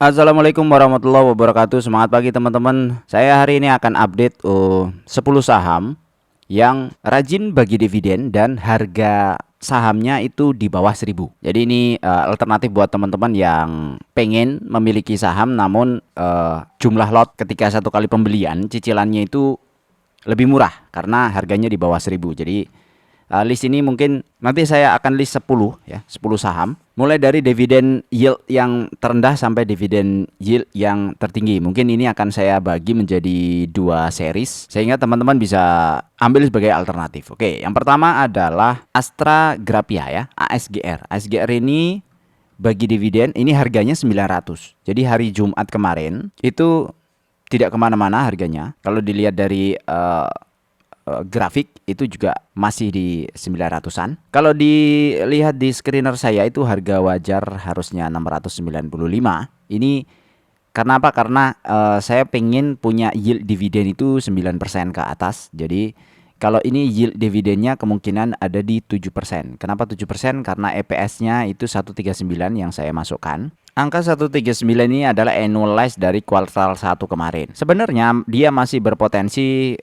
Assalamualaikum warahmatullahi wabarakatuh. Semangat pagi teman-teman. Saya hari ini akan update 10 saham yang rajin bagi dividen dan harga sahamnya itu di bawah 1000. Jadi ini alternatif buat teman-teman yang pengen memiliki saham namun jumlah lot ketika satu kali pembelian cicilannya itu lebih murah karena harganya di bawah 1000. Jadi list ini mungkin nanti saya akan list 10 ya, 10 saham mulai dari dividen yield yang terendah sampai dividen yield yang tertinggi. Mungkin ini akan saya bagi menjadi dua series sehingga teman-teman bisa ambil sebagai alternatif. Oke, yang pertama adalah Astra Grapia ya, ASGR. ASGR ini bagi dividen ini harganya 900. Jadi hari Jumat kemarin itu tidak kemana-mana harganya. Kalau dilihat dari grafik itu juga masih di 900-an. Kalau dilihat di screener saya itu harga wajar harusnya 695. Ini karena apa? Karena saya pengen punya yield dividen itu 9% ke atas. Jadi kalau ini yield dividennya kemungkinan ada di 7%. Kenapa 7%? Karena EPS-nya itu 139 yang saya masukkan. Angka 139 ini adalah annualized dari kuartal 1 kemarin. Sebenarnya dia masih berpotensi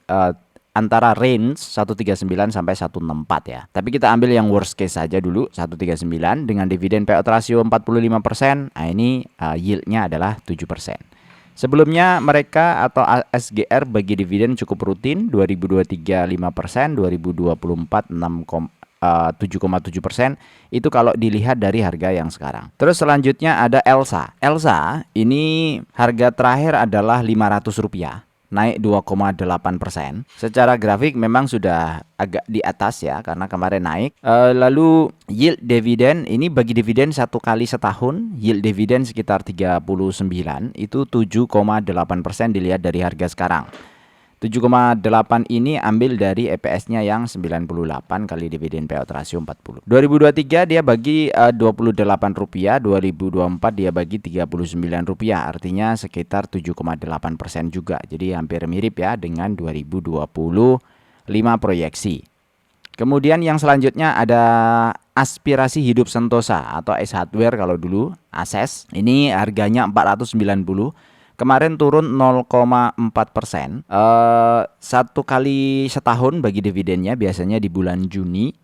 antara range 139 sampai 164 ya. Tapi kita ambil yang worst case saja dulu, 139 dengan dividen payout ratio 45%. Nah, ini yieldnya adalah 7%. Sebelumnya mereka atau SGR bagi dividen cukup rutin, 2023 5%, 2024 7,7%. Itu kalau dilihat dari harga yang sekarang. Terus selanjutnya ada Elsa. Elsa ini harga terakhir adalah Rp500, naik 2,8%. Secara grafik memang sudah agak di atas ya karena kemarin naik. Lalu yield dividen ini bagi dividen satu kali setahun, yield dividen sekitar 39, itu 7,8% dilihat dari harga sekarang. 7,8 ini ambil dari EPS-nya yang 98 kali dividen payout ratio 40. 2023 dia bagi Rp28, 2024 dia bagi Rp39, artinya sekitar 7,8% juga. Jadi hampir mirip ya dengan 2025 proyeksi. Kemudian yang selanjutnya ada Aspirasi Hidup Sentosa atau S Hardware kalau dulu, ASES. Ini harganya 490. Kemarin turun 0,4%. Satu kali setahun bagi dividennya biasanya di bulan Juni.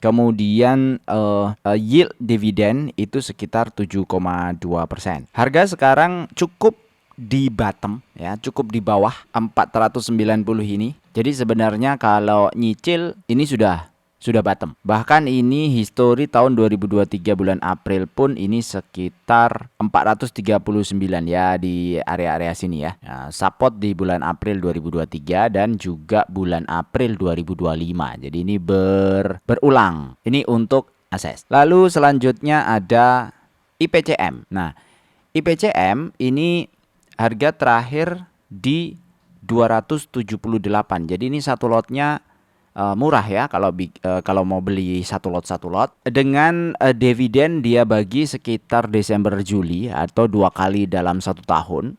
Kemudian yield dividen itu sekitar 7,2%. Harga sekarang cukup di bottom ya, cukup di bawah 490 ini. Jadi sebenarnya kalau nyicil ini sudah bottom. Bahkan ini histori tahun 2023 bulan April pun ini sekitar 439 ya, di area-area sini ya. Nah, support di bulan April 2023 dan juga bulan April 2025. Jadi ini berulang. Ini untuk ASES. Lalu selanjutnya ada IPCM. Nah, IPCM ini harga terakhir di 278. Jadi ini satu lotnya murah ya kalau mau beli satu lot dengan dividen dia bagi sekitar Desember Juli atau 2 kali dalam 1 tahun.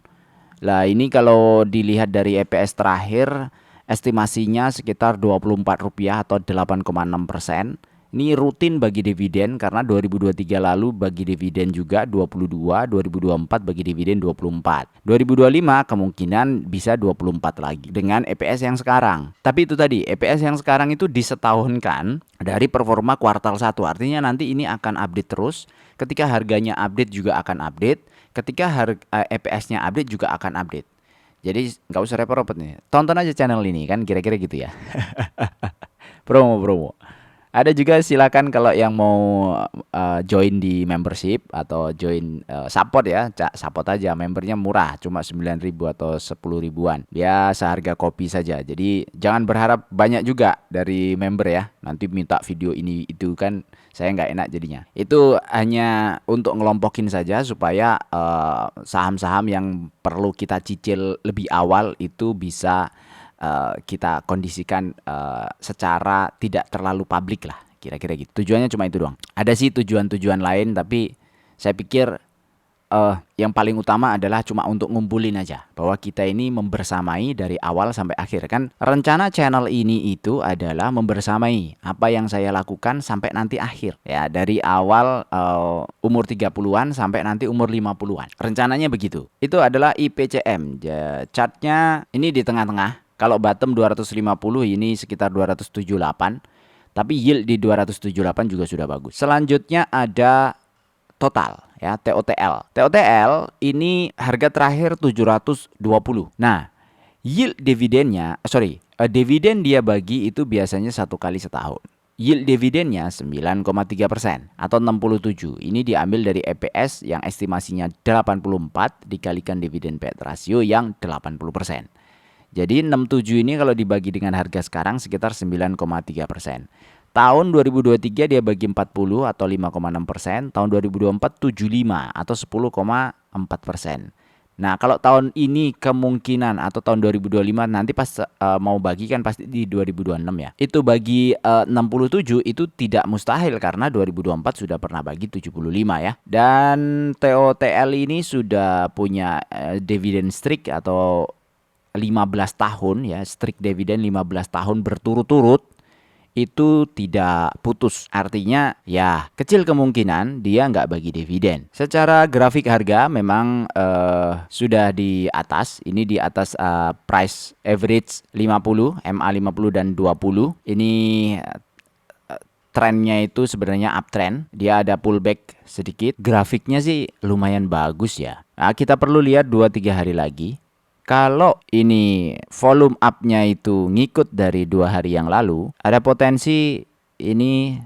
Lah ini kalau dilihat dari EPS terakhir estimasinya sekitar Rp24 atau 8,6%. Ini rutin bagi dividen karena 2023 lalu bagi dividen juga 22, 2024 bagi dividen 24. 2025 kemungkinan bisa 24 lagi dengan EPS yang sekarang. Tapi itu tadi, EPS yang sekarang itu disetahunkan dari performa kuartal 1. Artinya nanti ini akan update terus. Ketika harganya update juga akan update. Ketika EPS-nya update juga akan update. Jadi nggak usah repot-repot nih. Tonton aja channel ini kan kira-kira gitu ya. Promo. Ada juga silakan kalau yang mau join di membership atau join support ya, support aja, membernya murah, cuma 9.000 atau 10 ribuan. Dia seharga kopi saja. Jadi jangan berharap banyak juga dari member ya. Nanti minta video ini itu kan saya nggak enak jadinya. Itu hanya untuk ngelompokin saja supaya saham-saham yang perlu kita cicil lebih awal itu bisa kita kondisikan secara tidak terlalu publik lah, kira-kira gitu. Tujuannya cuma itu doang. Ada sih tujuan-tujuan lain tapi saya pikir yang paling utama adalah cuma untuk ngumpulin aja bahwa kita ini membersamai dari awal sampai akhir. Kan rencana channel ini itu adalah membersamai apa yang saya lakukan sampai nanti akhir ya, dari awal umur 30-an sampai nanti umur 50-an. Rencananya begitu. Itu adalah IPCM. Chartnya ini di tengah-tengah. Kalau bottom 250, ini sekitar 278. Tapi yield di 278 juga sudah bagus. Selanjutnya ada total ya, TOTL. TOTL ini harga terakhir 720. Nah, yield dividennya, dividen dia bagi itu biasanya 1 kali setahun. Yield dividennya 9,3% atau 67. Ini diambil dari EPS yang estimasinya 84 dikalikan dividen payout ratio yang 80%. Jadi 67 ini kalau dibagi dengan harga sekarang sekitar 9,3%. Tahun 2023 dia bagi 40 atau 5,6%. Tahun 2024 75 atau 10,4%. Nah, kalau tahun ini kemungkinan atau tahun 2025 nanti pas mau bagi kan pasti di 2026 ya. Itu bagi 67 itu tidak mustahil karena 2024 sudah pernah bagi 75 ya. Dan TOTL ini sudah punya dividend streak atau 15 tahun ya, strict dividend 15 tahun berturut-turut itu tidak putus. Artinya ya kecil kemungkinan dia nggak bagi dividen. Secara grafik harga memang sudah di atas. Ini di atas price average 50, MA 50 dan 20. Ini trennya itu sebenarnya uptrend. Dia ada pullback sedikit. Grafiknya sih lumayan bagus ya. Nah, kita perlu lihat 2-3 hari lagi. Kalau ini volume up-nya itu ngikut dari 2 hari yang lalu, ada potensi ini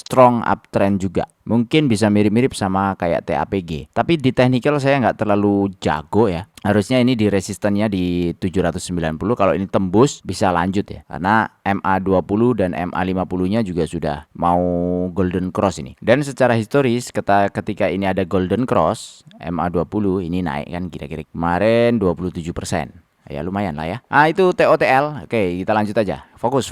strong uptrend juga. Mungkin bisa mirip-mirip sama kayak TAPG. Tapi di technical saya nggak terlalu jago ya. Harusnya ini di resistennya di 790. Kalau ini tembus bisa lanjut ya. Karena MA20 dan MA50-nya juga sudah mau golden cross ini. Dan secara historis ketika ini ada golden cross, MA20 ini naik kan kira-kira kemarin 27%. Ya lumayan lah ya. Itu TOTL. Oke, kita lanjut aja. Fokus.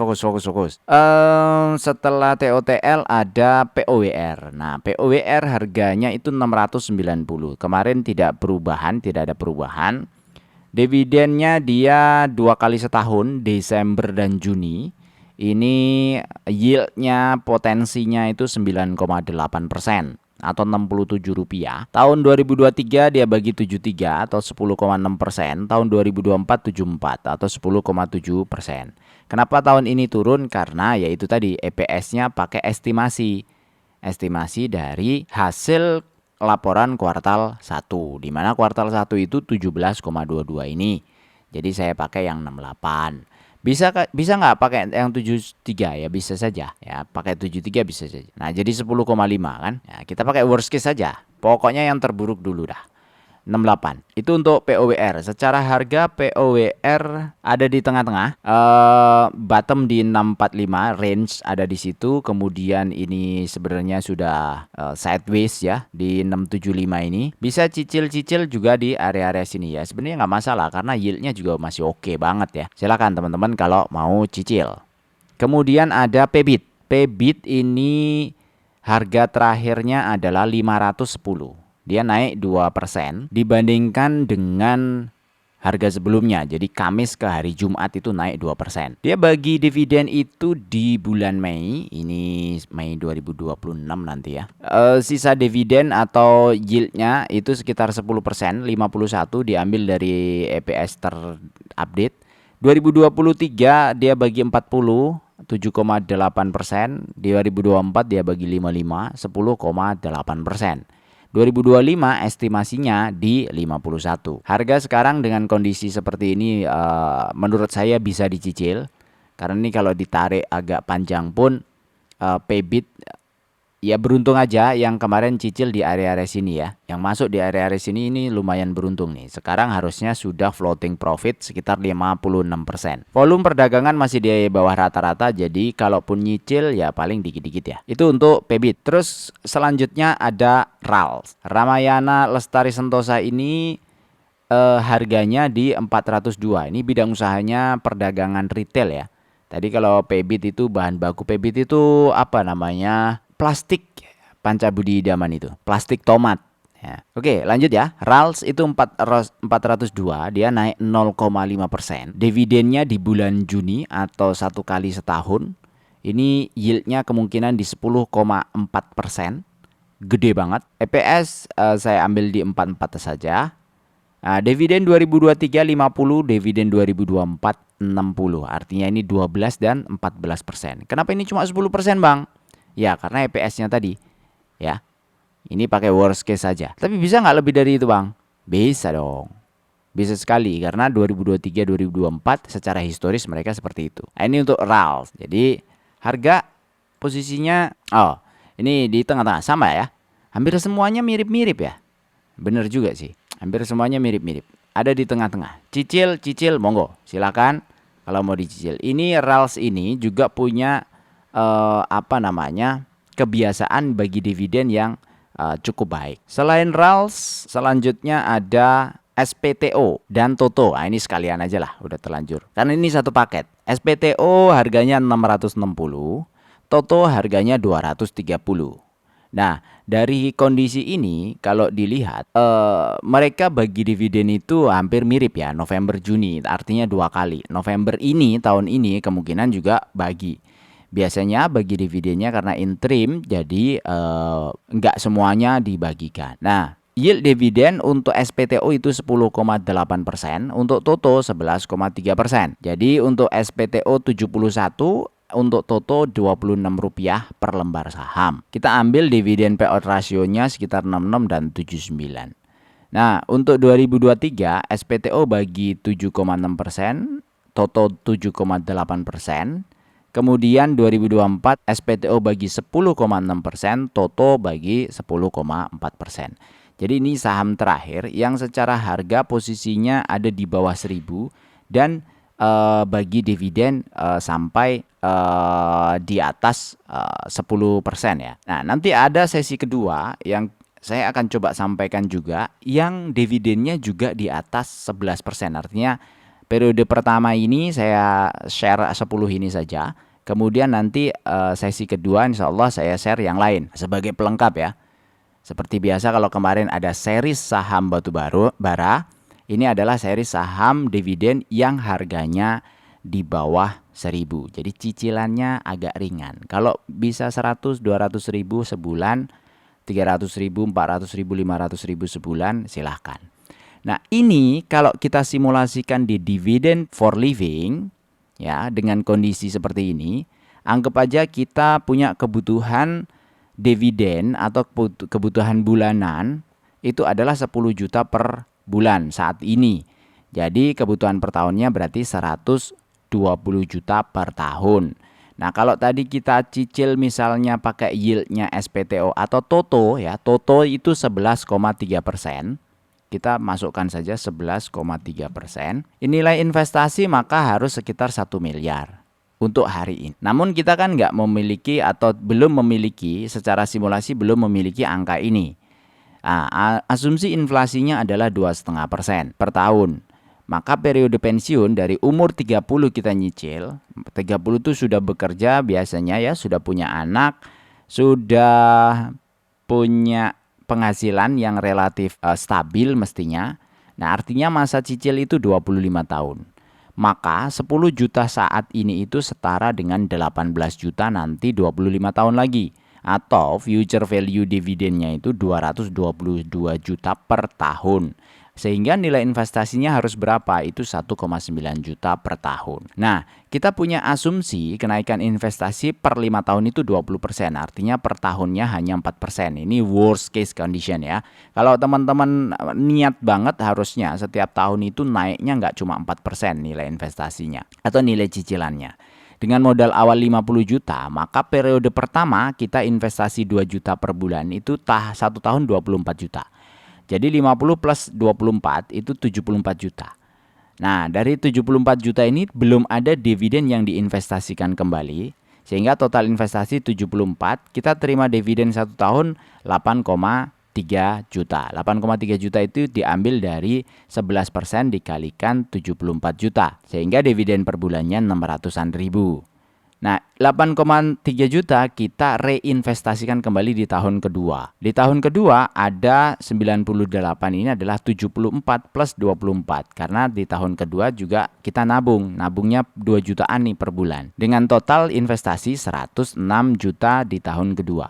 Setelah TOTL ada POWR. Nah, POWR harganya itu 690. Kemarin tidak ada perubahan. Dividennya dia 2 kali setahun, Desember dan Juni. Ini yieldnya potensinya itu 9,8%. Atau Rp67. Tahun 2023 dia bagi 73 atau 10,6%. Tahun 2024 74 atau 10,7%. Kenapa tahun ini turun? Karena yaitu tadi EPS-nya pakai estimasi dari hasil laporan kuartal 1, di mana kuartal 1 itu 17,22 ini. Jadi saya pakai yang 68. Bisa nggak pakai yang 73 ya, bisa saja ya, pakai 73 bisa saja. Nah, jadi 10,5 kan. Ya, kita pakai worst case saja. Pokoknya yang terburuk dulu dah. 68. Itu untuk POWR. Secara harga POWR ada di tengah-tengah. Bottom di 645, range ada di situ. Kemudian ini sebenarnya sudah sideways ya di 675 ini. Bisa cicil-cicil juga di area-area sini ya. Sebenarnya nggak masalah karena yieldnya juga masih oke banget ya. Silakan teman-teman kalau mau cicil. Kemudian ada PBIT. PBIT ini harga terakhirnya adalah 510. Dia naik 2% dibandingkan dengan harga sebelumnya. Jadi Kamis ke hari Jumat itu naik 2%. Dia bagi dividen itu di bulan Mei. Ini Mei 2026 nanti ya. Sisa dividen atau yieldnya itu sekitar 10%. 51 diambil dari EPS terupdate. 2023 dia bagi 40. 7,8%. 2024 dia bagi 55. 10,8%. 2025 estimasinya di 51. Harga sekarang dengan kondisi seperti ini menurut saya bisa dicicil. Karena ini kalau ditarik agak panjang pun PBIT ya beruntung aja yang kemarin cicil di area-area sini ya. Yang masuk di area-area sini ini lumayan beruntung nih. Sekarang harusnya sudah floating profit sekitar 56%. Volume perdagangan masih di bawah rata-rata, jadi kalaupun nyicil ya paling dikit-dikit ya. Itu untuk PBIT. Terus selanjutnya ada RALS. Ramayana Lestari Sentosa ini harganya di 402. Ini bidang usahanya perdagangan retail ya. Tadi kalau PBIT itu bahan baku PBIT itu apa namanya? Plastik Pancabudi Idaman itu, plastik tomat Ya. Oke, lanjut ya. RALS itu 402, dia naik 0,5%. Dividennya di bulan Juni atau 1 kali setahun. Ini yieldnya kemungkinan di 10,4%. Gede banget. EPS saya ambil di 44 saja. Nah, dividen 2023 50, dividen 2024 60. Artinya ini 12 dan 14%. Kenapa ini cuma 10%, Bang? Ya, karena EPS-nya tadi. Ya. Ini pakai worst case saja. Tapi bisa nggak lebih dari itu, Bang? Bisa dong. Bisa sekali karena 2023 2024 secara historis mereka seperti itu. Nah, ini untuk RAL. Jadi harga posisinya ini di tengah-tengah sama ya. Hampir semuanya mirip-mirip ya. Bener juga sih. Hampir semuanya mirip-mirip. Ada di tengah-tengah. Cicil monggo. Silakan kalau mau dicicil. Ini RALS ini juga punya kebiasaan bagi dividen yang cukup baik. Selain RALS, selanjutnya ada SPTO dan TOTO. Nah, ini sekalian aja lah, udah terlanjur. Karena ini satu paket. SPTO harganya 660, TOTO harganya 230. Nah, dari kondisi ini kalau dilihat mereka bagi dividen itu hampir mirip ya, November Juni, artinya 2 kali. November ini tahun ini kemungkinan juga bagi. Biasanya bagi dividennya karena interim, jadi nggak semuanya dibagikan. Nah, yield dividen untuk SPTO itu 10,8%, untuk TOTO 11,3%. Jadi untuk SPTO 71, untuk TOTO Rp26 per lembar saham. Kita ambil dividen payout rasionya sekitar 66 dan 79. Nah, untuk 2023 SPTO bagi 7,6%, TOTO 7,8%. Kemudian 2024 SPTO bagi 10,6%, TOTO bagi 10,4%. Jadi ini saham terakhir yang secara harga posisinya ada di bawah 1000 dan bagi dividen sampai di atas 10% ya. Nah, nanti ada sesi kedua yang saya akan coba sampaikan juga yang dividennya juga di atas 11%. Artinya periode pertama ini saya share 10 ini saja. Kemudian nanti sesi kedua insya Allah saya share yang lain sebagai pelengkap ya. Seperti biasa kalau kemarin ada seri saham batu bara, ini adalah seri saham dividen yang harganya di bawah 1000. Jadi cicilannya agak ringan. Kalau bisa 100, 200 ribu sebulan, 300 ribu, 400 ribu, 500 ribu sebulan silahkan. Nah, ini kalau kita simulasikan di dividend for living ya, dengan kondisi seperti ini, anggap aja kita punya kebutuhan dividen atau kebutuhan bulanan itu adalah 10 juta per bulan saat ini. Jadi kebutuhan per tahunnya berarti 120 juta per tahun. Nah, kalau tadi kita cicil misalnya pakai yieldnya SPTO atau TOTO ya, TOTO itu 11,3%. Kita masukkan saja 11,3%. Nilai investasi maka harus sekitar 1 miliar untuk hari ini. Namun kita kan nggak memiliki atau belum memiliki secara simulasi belum memiliki angka ini. Nah, asumsi inflasinya adalah 2,5% per tahun. Maka periode pensiun dari umur 30 kita nyicil, 30 itu sudah bekerja biasanya ya, sudah punya anak, sudah punya penghasilan yang relatif stabil mestinya. Nah, artinya masa cicil itu 25 tahun. Maka 10 juta saat ini itu setara dengan 18 juta nanti 25 tahun lagi. Atau future value dividennya itu 222 juta per tahun. Sehingga nilai investasinya harus berapa? Itu 1,9 juta per tahun. Nah, kita punya asumsi kenaikan investasi per 5 tahun itu 20%. Artinya per tahunnya hanya 4%. Ini worst case condition ya. Kalau teman-teman niat banget harusnya setiap tahun itu naiknya nggak cuma 4% nilai investasinya atau nilai cicilannya. Dengan modal awal 50 juta, maka periode pertama kita investasi 2 juta per bulan itu 1 tahun 24 juta. Jadi 50 plus 24 itu 74 juta. Nah, dari 74 juta ini belum ada dividen yang diinvestasikan kembali. Sehingga total investasi 74, kita terima dividen 1 tahun 8,3 juta. 8,3 juta itu diambil dari 11% dikalikan 74 juta. Sehingga dividen per bulannya 600-an ribu. Nah, 8,3 juta kita reinvestasikan kembali di tahun kedua. Di tahun kedua ada 98, ini adalah 74 plus 24. Karena di tahun kedua juga kita nabungnya 2 jutaan nih per bulan. Dengan total investasi 106 juta di tahun kedua.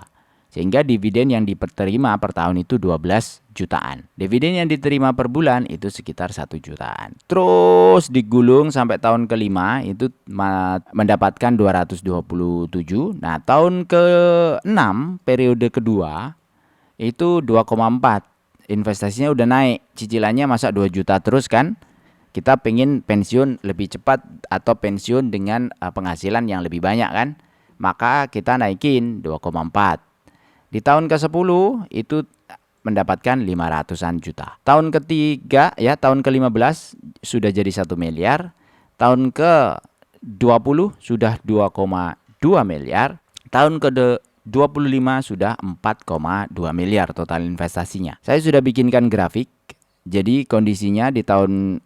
Sehingga dividen yang diterima per tahun itu 12 jutaan. Dividen yang diterima per bulan itu sekitar 1 jutaan. Terus digulung sampai tahun kelima itu mendapatkan 227. Nah, tahun ke-6 periode kedua itu 2,4. Investasinya udah naik. Cicilannya masa 2 juta terus kan? Kita pengen pensiun lebih cepat atau pensiun dengan penghasilan yang lebih banyak kan? Maka kita naikin 2,4. Di tahun ke-10 itu mendapatkan 500-an juta. Tahun ketiga ya, tahun ke-15 sudah jadi 1 miliar. Tahun ke-20 sudah 2,2 miliar. Tahun ke-25 sudah 4,2 miliar total investasinya. Saya sudah bikinkan grafik. Jadi kondisinya di tahun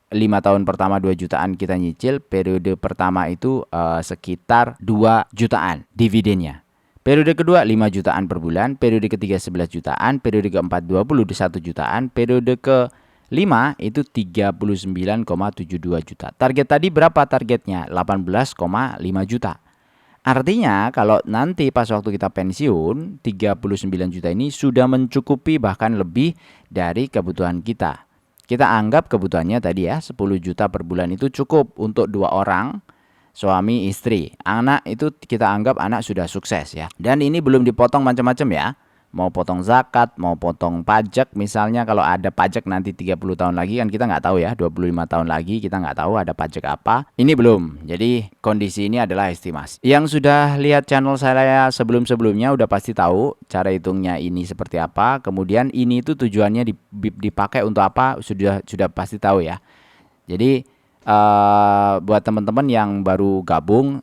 5 tahun pertama 2 jutaan kita nyicil, periode pertama itu sekitar 2 jutaan dividennya. Periode kedua 5 jutaan per bulan, periode ketiga 11 jutaan, periode keempat 21 jutaan, periode kelima itu 39,72 juta. Target tadi berapa targetnya? 18,5 juta. Artinya kalau nanti pas waktu kita pensiun, 39 juta ini sudah mencukupi bahkan lebih dari kebutuhan kita. Kita anggap kebutuhannya tadi ya 10 juta per bulan itu cukup untuk 2 orang. Suami istri, anak itu kita anggap anak sudah sukses ya. Dan ini belum dipotong macam-macam ya. Mau potong zakat, mau potong pajak. Misalnya kalau ada pajak nanti 30 tahun lagi kan kita nggak tahu ya. 25 tahun lagi kita nggak tahu ada pajak apa. Ini belum. Jadi kondisi ini adalah estimasi. Yang sudah lihat channel saya sebelum-sebelumnya udah pasti tahu cara hitungnya ini seperti apa. Kemudian ini itu tujuannya dipakai untuk apa sudah pasti tahu ya. Jadi buat teman-teman yang baru gabung,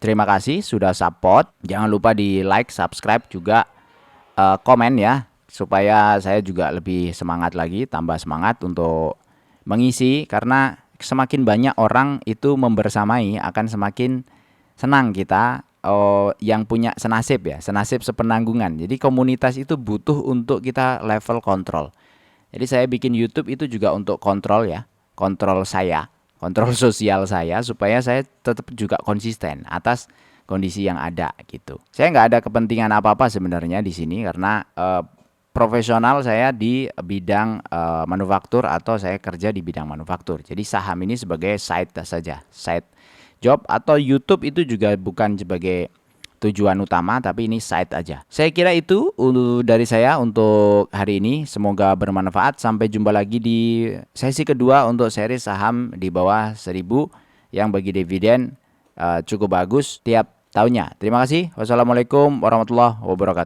terima kasih sudah support. Jangan lupa di like, subscribe juga, komen ya, supaya saya juga lebih semangat lagi, tambah semangat untuk mengisi. Karena semakin banyak orang itu membersamai, akan semakin senang kita yang punya senasib ya, senasib sepenanggungan. Jadi komunitas itu butuh untuk kita level kontrol. Jadi saya bikin YouTube itu juga untuk kontrol ya, kontrol saya, kontrol sosial saya, supaya saya tetap juga konsisten atas kondisi yang ada gitu. Saya nggak ada kepentingan apa-apa sebenarnya di sini karena profesional saya di bidang manufaktur atau saya kerja di bidang manufaktur. Jadi saham ini sebagai side saja, side job, atau YouTube itu juga bukan sebagai tujuan utama tapi ini side aja. Saya kira itu dari saya untuk hari ini, semoga bermanfaat. Sampai jumpa lagi di sesi kedua untuk seri saham di bawah 1000 yang bagi dividen cukup bagus tiap tahunnya. Terima kasih. Wassalamualaikum warahmatullahi wabarakatuh.